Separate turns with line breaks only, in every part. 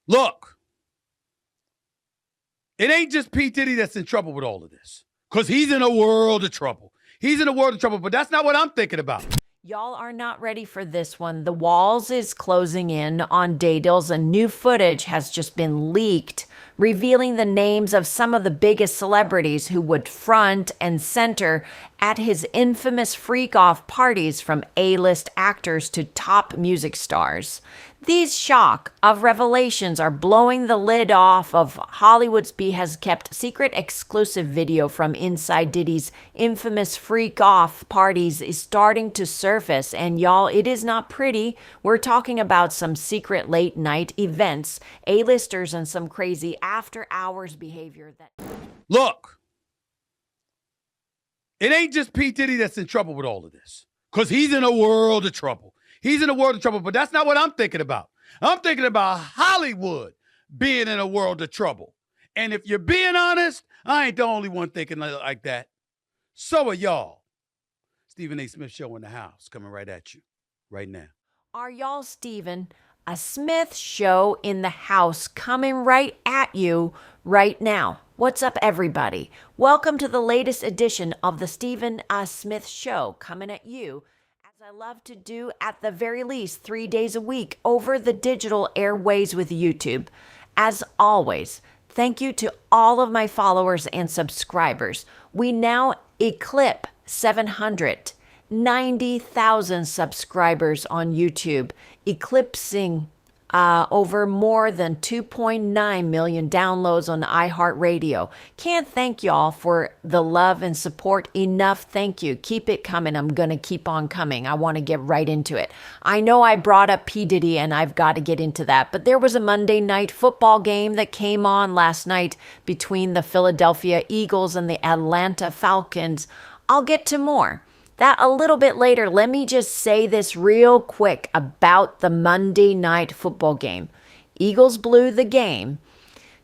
Look, it ain't just P. Diddy that's in trouble with all of this, because he's in a world of trouble. He's in a world of trouble, but that's not what I'm thinking about.
Y'all are not ready for this one. The Walls is closing in on day deals, and new footage has just been leaked, revealing the names of some of the biggest celebrities who would front and center at his infamous freak-off parties, from A-list actors to top music stars. These shock of revelations are blowing the lid off of Hollywood's has kept secret exclusive video from inside Diddy's infamous freak-off parties is starting to surface. And y'all, it is not pretty. We're talking about some secret late-night events, A-listers, and some crazy after-hours behavior that...
Look, it ain't just P. Diddy that's in trouble with all of this, because he's in a world of trouble. He's in a world of trouble, but that's not what I'm thinking about. I'm thinking about Hollywood being in a world of trouble. And if you're being honest, I ain't the only one thinking like that. So are y'all. Stephen A. Smith Show in the house, coming right at you right now.
Are y'all Stephen A. Smith Show in the house, coming right at you right now? What's up, everybody? Welcome to the latest edition of the Stephen A. Smith Show, coming at you, I love to do, at the very least 3 days a week over the digital airways with YouTube. As always, thank you to all of my followers and subscribers. We now eclipse 790,000 subscribers on YouTube, eclipsing over more than 2.9 million downloads on iHeartRadio. Can't thank y'all for the love and support enough. Thank you. Keep it coming. I'm going to keep on coming. I want to get right into it. I know I brought up P. Diddy, and I've got to get into that, but there was a Monday night football game that came on last night between the Philadelphia Eagles and the Atlanta Falcons. I'll get to more. That a little bit later. Let me just say this real quick about the Monday night football game. Eagles blew the game.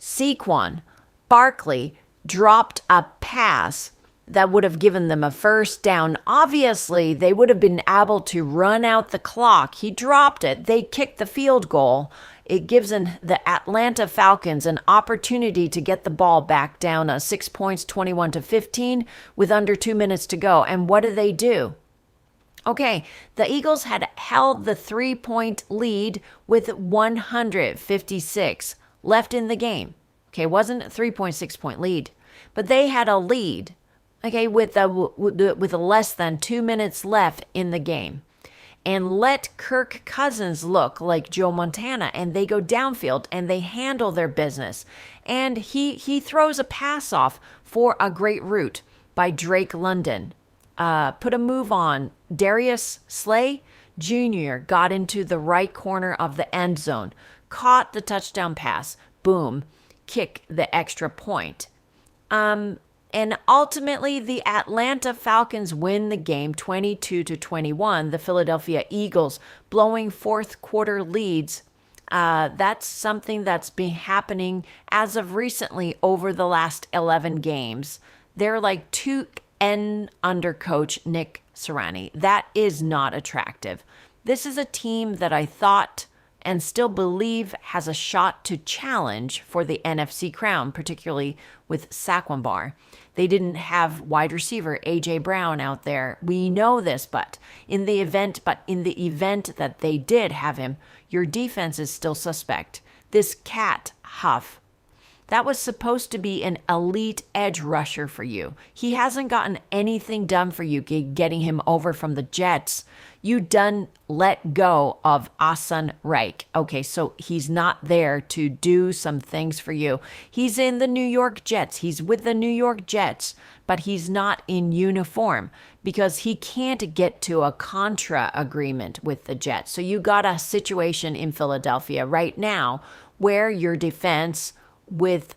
Saquon Barkley dropped a pass that would have given them a first down. Obviously, they would have been able to run out the clock. He dropped it. They kicked the field goal. It gives the Atlanta Falcons an opportunity to get the ball back down 6 points, 21-15, with under 2 minutes to go. And what do? Okay, the Eagles had held the 3-point lead with 156 left in the game. Okay, wasn't a 3.6-point lead, but they had a lead. Okay, with less than 2 minutes left in the game. And let Kirk Cousins look like Joe Montana, and they go downfield and they handle their business. And he throws a pass off for a great route by Drake London. Put a move on. Darius Slay Jr. got into the right corner of the end zone, caught the touchdown pass, boom, kick the extra point. And ultimately, the Atlanta Falcons win the game 22-21. The Philadelphia Eagles blowing fourth quarter leads. That's something that's been happening as of recently over the last 11 games. They're like 2N under coach Nick Sirianni. That is not attractive. This is a team that I thought and still believe has a shot to challenge for the NFC crown, particularly with Saquon. They didn't have wide receiver A.J. Brown out there. We know this, but in the event that they did have him, your defense is still suspect. This Cat Huff, that was supposed to be an elite edge rusher for you. He hasn't gotten anything done for you getting him over from the Jets. You done let go of Asan Reich. Okay, so he's not there to do some things for you. He's in the New York Jets. He's with the New York Jets, but he's not in uniform because he can't get to a contra agreement with the Jets. So you got a situation in Philadelphia right now where your defense, with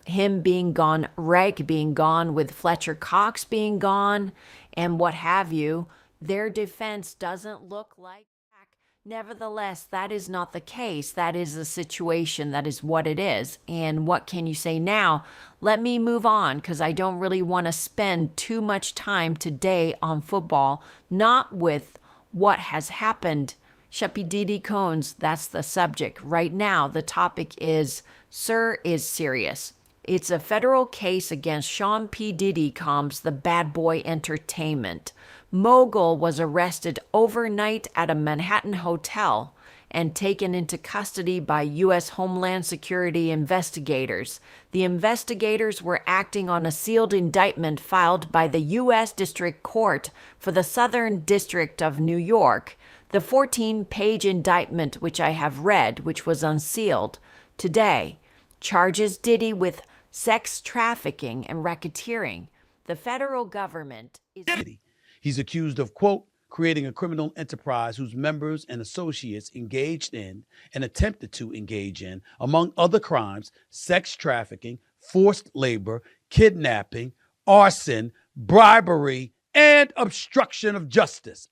him being gone, Reich being gone, with Fletcher Cox being gone, and what have you, their defense doesn't look like that. Nevertheless, that is not the case. That is the situation. That is what it is. And what can you say now? Let me move on, because I don't really want to spend too much time today on football, not with what has happened Sheppy Diddy Combs, that's the subject. Right now, the topic is, Sir is Serious. It's a federal case against Sean P. Diddy Combs, the Bad Boy Entertainment. Mogul was arrested overnight at a Manhattan hotel and taken into custody by U.S. Homeland Security investigators. The investigators were acting on a sealed indictment filed by the U.S. District Court for the Southern District of New York. The 14-page indictment, which I have read, which was unsealed today, charges Diddy with sex trafficking and racketeering. The federal government is...
He's accused of, quote, creating a criminal enterprise whose members and associates engaged in and attempted to engage in, among other crimes, sex trafficking, forced labor, kidnapping, arson, bribery, and obstruction of justice.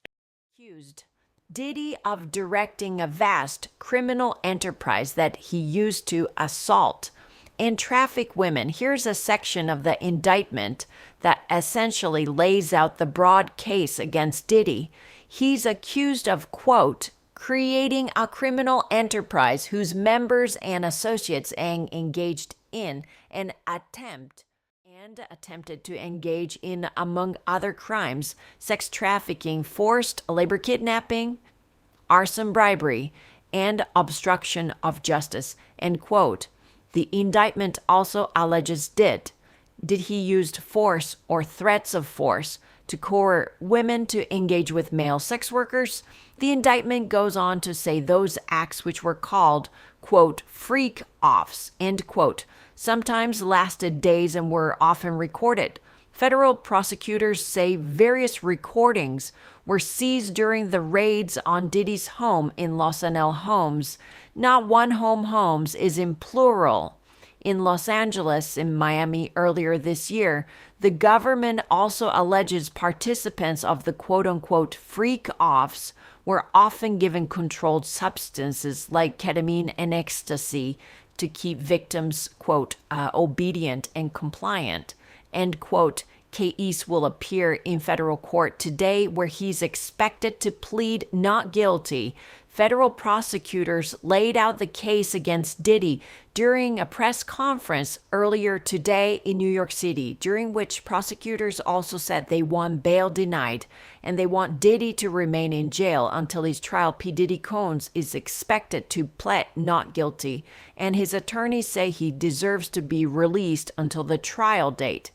Accused Diddy of directing a vast criminal enterprise that he used to assault and traffic women. Here's a section of the indictment that essentially lays out the broad case against Diddy. He's accused of, quote, creating a criminal enterprise whose members and associates engaged in and attempted to engage in, among other crimes, sex trafficking, forced labor kidnapping, arson, bribery, and obstruction of justice, end quote. The indictment also alleges did he use force or threats of force to coerce women to engage with male sex workers? The indictment goes on to say those acts which were called, quote, freak-offs, end quote, sometimes lasted days and were often recorded. Federal prosecutors say various recordings were seized during the raids on Diddy's home in Los Angeles Homes. Not one homes is in plural. In Los Angeles, in Miami earlier this year, the government also alleges participants of the quote-unquote freak-offs were often given controlled substances like ketamine and ecstasy to keep victims, quote, obedient and compliant, end quote. Case will appear in federal court today where he's expected to plead not guilty. Federal prosecutors laid out the case against Diddy during a press conference earlier today in New York City, during which prosecutors also said they want bail denied and they want Diddy to remain in jail until his trial. P. Diddy Combs is expected to plead not guilty, and his attorneys say he deserves to be released until the trial date.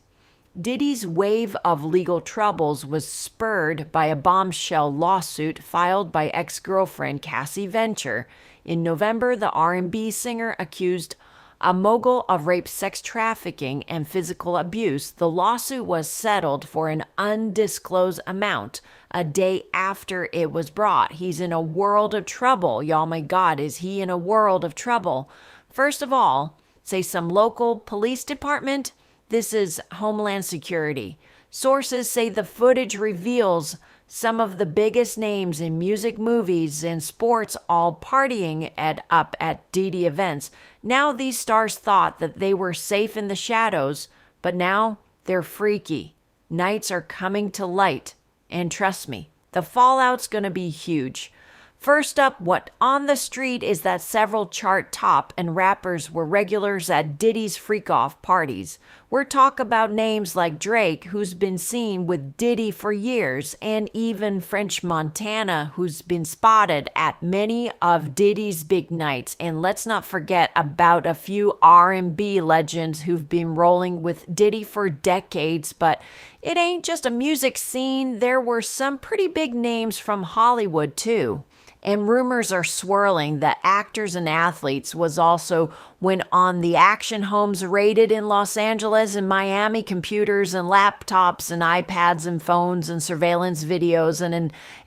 Diddy's wave of legal troubles was spurred by a bombshell lawsuit filed by ex-girlfriend Cassie Venture. In November, the R&B singer accused a mogul of rape, sex trafficking, and physical abuse. The lawsuit was settled for an undisclosed amount a day after it was brought. He's in a world of trouble. Y'all, my God, is he in a world of trouble? First of all, say some local police department. This is Homeland Security. Sources say the footage reveals some of the biggest names in music, movies, and sports all partying up at Diddy events. Now these stars thought that they were safe in the shadows, but now they're freaky. Nights are coming to light. And trust me, the fallout's going to be huge. First up, what on the street is that several chart top and rappers were regulars at Diddy's freak-off parties. We're talking about names like Drake, who's been seen with Diddy for years, and even French Montana, who's been spotted at many of Diddy's big nights. And let's not forget about a few R&B legends who've been rolling with Diddy for decades. But it ain't just a music scene. There were some pretty big names from Hollywood, too. And rumors are swirling that actors and athletes was also when on the action homes raided in Los Angeles and Miami, computers and laptops and iPads and phones and surveillance videos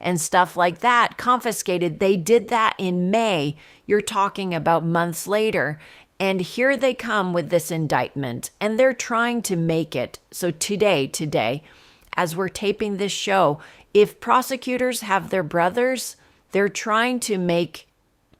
and stuff like that confiscated. They did that in May. You're talking about months later. And here they come with this indictment, and they're trying to make it. So today, as we're taping this show, if prosecutors have their brothers, they're trying to make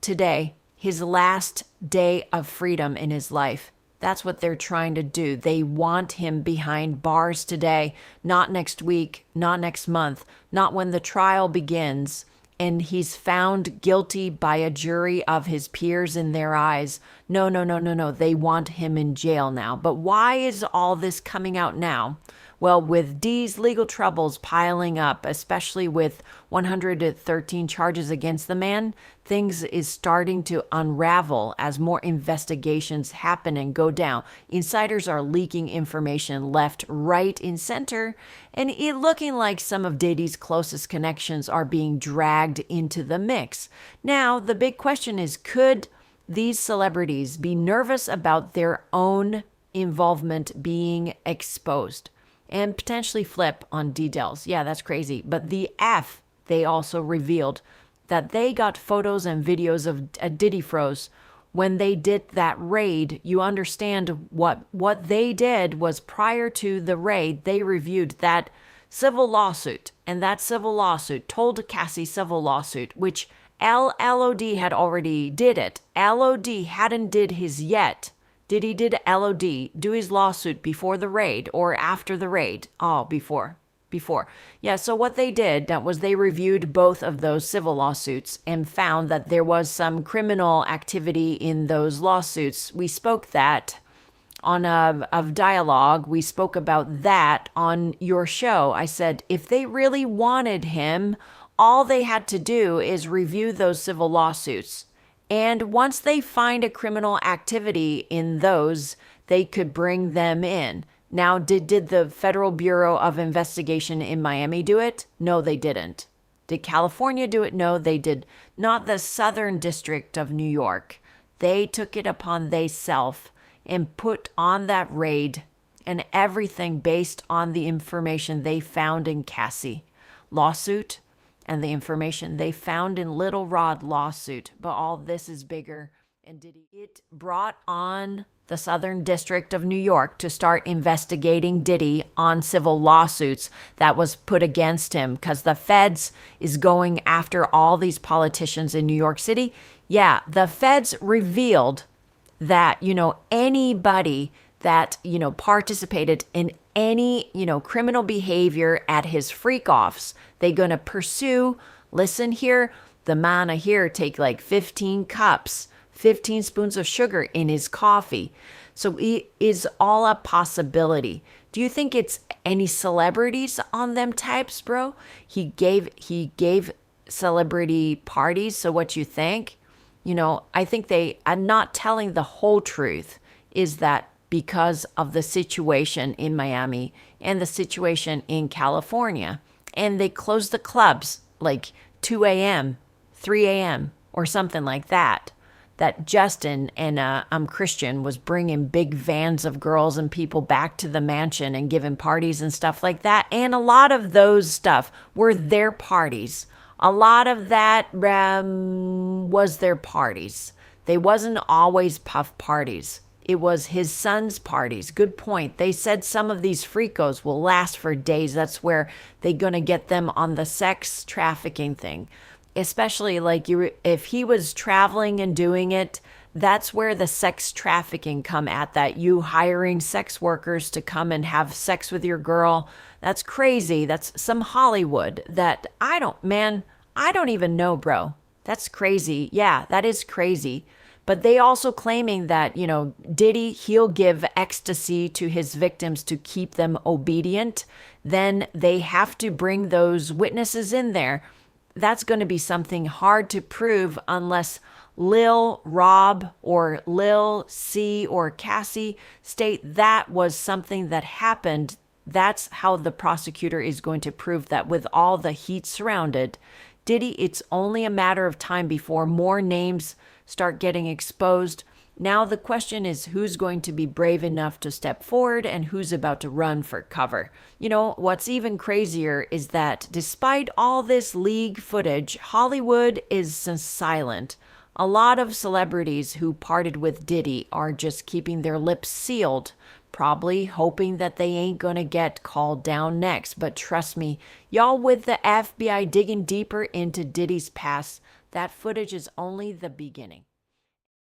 today his last day of freedom in his life. That's what they're trying to do. They want him behind bars today, not next week, not next month, not when the trial begins. and he's found guilty by a jury of his peers in their eyes. No, no, no, no, no. They want him in jail now. But why is all this coming out now? Well, with D's legal troubles piling up, especially with 113 charges against the man, things is starting to unravel as more investigations happen and go down. Insiders are leaking information left, right, and center, and it looking like some of Diddy's closest connections are being dragged into the mix. Now, the big question is, could these celebrities be nervous about their own involvement being exposed? And potentially flip on D-Dells. Yeah, that's crazy. But the F, they also revealed that they got photos and videos of Diddy froze. When they did that raid, you understand what they did was prior to the raid, they reviewed that civil lawsuit. And that civil lawsuit, told Cassie civil lawsuit, which LOD had already did it. LOD hadn't did his yet. Diddy did LOD, do his lawsuit before the raid or after the raid? Oh, before. Yeah, so what they did that was they reviewed both of those civil lawsuits and found that there was some criminal activity in those lawsuits. We spoke that on of dialogue. We spoke about that on your show. I said, if they really wanted him, all they had to do is review those civil lawsuits. And once they find a criminal activity in those, they could bring them in. Now, did the Federal Bureau of Investigation in Miami do it? No, they didn't. Did California do it? No, they did not. The Southern District of New York. They took it upon theyself and put on that raid and everything based on the information they found in Cassie lawsuit and the information they found in Little Rod lawsuit. But all this is bigger. And it brought on the Southern District of New York to start investigating Diddy on civil lawsuits that was put against him because the feds is going after all these politicians in New York City. Yeah, the feds revealed that, anybody that, participated in any, criminal behavior at his freak-offs, they're going to pursue. Listen here, the man here take like 15 cups, 15 spoons of sugar in his coffee. So it is all a possibility. Do you think it's any celebrities on them types, bro? He gave celebrity parties. So what you think? I think they are not telling the whole truth, is that because of the situation in Miami and the situation in California. And they closed the clubs like 2 a.m., 3 a.m., or something like that. That Justin and Christian was bringing big vans of girls and people back to the mansion and giving parties and stuff like that. And a lot of those stuff were their parties. A lot of that was their parties. They wasn't always Puff parties. It was his son's parties. Good point. They said some of these freakos will last for days. That's where they're going to get them on the sex trafficking thing. Especially like if he was traveling and doing it, that's where the sex trafficking come at, that you hiring sex workers to come and have sex with your girl. That's crazy. That's some Hollywood that I don't even know, bro. That's crazy. Yeah, that is crazy. But they also claiming that, Diddy, he'll give ecstasy to his victims to keep them obedient. Then they have to bring those witnesses in there. That's going to be something hard to prove unless Lil Rob or Lil C or Cassie state that was something that happened. That's how the prosecutor is going to prove that with all the heat surrounded. Diddy, it's only a matter of time before more names start getting exposed. Now the question is who's going to be brave enough to step forward and who's about to run for cover. What's even crazier is that despite all this league footage, Hollywood is silent. A lot of celebrities who parted with Diddy are just keeping their lips sealed, probably hoping that they ain't gonna get called down next. But trust me, y'all, with the FBI digging deeper into Diddy's past, that footage is only the beginning.